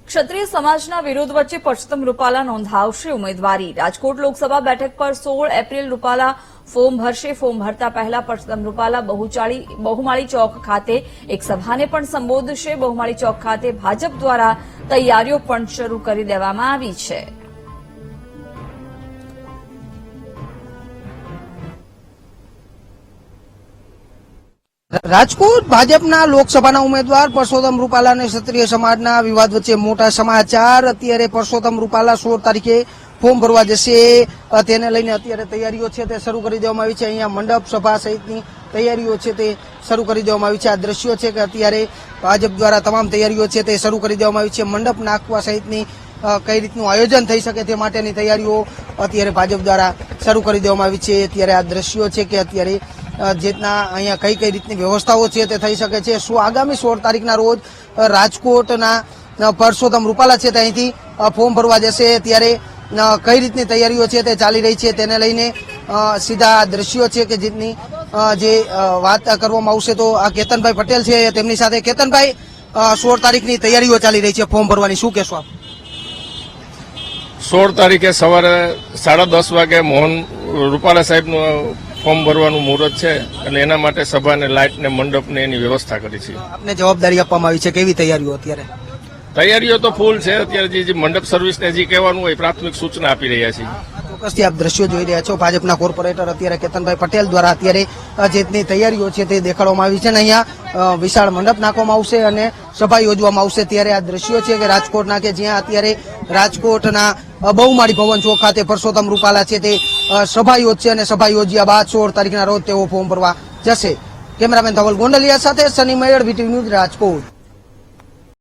ક્ષત્રિય સમાજના વિરોધ વચ્ચે પરસોત્તમ રૂપાલા નોંધાવશે ઉમેદવારી। રાજકોટ લોકસભા બેઠક પર 16 એપ્રિલ રૂપાલા ફોર્મ ભરશે। ફોર્મ ભરતા પહેલા પરસોત્તમ રૂપાલા બહુમાળી ચોક ખાતે એક સભાને પણ સંબોધશે। બહુમાળી ચોક ખાતે ભાજપ દ્વારા તૈયારીઓ પણ શરૂ કરી દેવામાં આવી છે। રાજકોટ ભાજપના લોકસભાના ઉમેદવાર પરસોત્તમ રૂપાલા અને ક્ષત્રિય સમાજના વિવાદ વચ્ચે મોટા સમાચાર। અત્યારે પરસોત્તમ રૂપાલા 16 તારીખે ફોર્મ ભરવા જશે, તેને લઈને અત્યારે તૈયારીઓ છે તે શરૂ કરી દેવામાં આવી છે। અહીંયા મંડપ સભા સહિતની તૈયારીઓ છે તે શરૂ કરી દેવામાં આવી છે। આ દ્રશ્યો છે કે અત્યારે ભાજપ દ્વારા તમામ તૈયારીઓ છે તે શરૂ કરી દેવામાં આવી છે। મંડપ નાખવા સહિતની કઈ રીતનું આયોજન થઈ શકે તે માટેની તૈયારીઓ અત્યારે ભાજપ દ્વારા શરૂ કરી દેવામાં આવી છે। અત્યારે આ દ્રશ્યો છે કે અત્યારે જેટના અહીંયા કઈ રીતની વ્યવસ્થાઓ છે તે થઈ શકે છે। શું આગામી 16 તારીખના રોજ રાજકોટના પરસોત્તમ રૂપાલા છે તે અહીંથી ફોર્મ ભરવા જશે, ત્યારે કઈ રીતની તૈયારીઓ છે તે ચાલી રહી છે તેને લઈને સીધા દ્રશ્યો છે કે જેની જે વાત કરવામાં આવશે તો આ કેતનભાઈ પટેલ છે તેમની સાથે। કેતનભાઈ, 16 તારીખની તૈયારીઓ ચાલી રહી છે ફોર્મ ભરવાની, શું કહેશો આપ? 16 તારીખે સવારે 10:30 વાગે મોહન રૂપાલા સાહેબનું ફોર્મ ભરવાનું મુહૂર્ત છે અને એના માટે સભાને લાઇટ ને મંડપને એની વ્યવસ્થા કરી છે। આપને જવાબદારી આપવામાં આવી છે, કેવી તૈયારીઓ અત્યારે? તૈયારીઓ તો ફૂલ છે। અત્યારે જે મંડપ સર્વિસને જે કહેવાનું હોય પ્રાથમિક સૂચના આપી રહ્યા છીએ। ચોક્કસથી આપ દ્રશ્યો જોઈ રહ્યા છો, ભાજપના કોર્પોરેટર અત્યારે કેતનભાઈ પટેલ દ્વારા અત્યારે જેટની તૈયારીઓ છે તે દેખાડવામાં આવી છે અને અહીંયા વિશાળ મંડપ નાખવામાં આવશે અને સભા યોજવામાં આવશે। ત્યારે આ દ્રશ્યો છે કે રાજકોટના કે જ્યાં અત્યારે રાજકોટના બહુમાળી ભવન ચોક ખાતે પરસોત્તમ રૂપાલા છે તે સભા યોજશે અને સભા યોજ્યા બાદ 16 તારીખના રોજ તેઓ ફોર્મ ભરવા જશે। કેમેરામેન ધવલ ગોંડલિયા સાથે Sunny mayor, VTV news, Rajkot.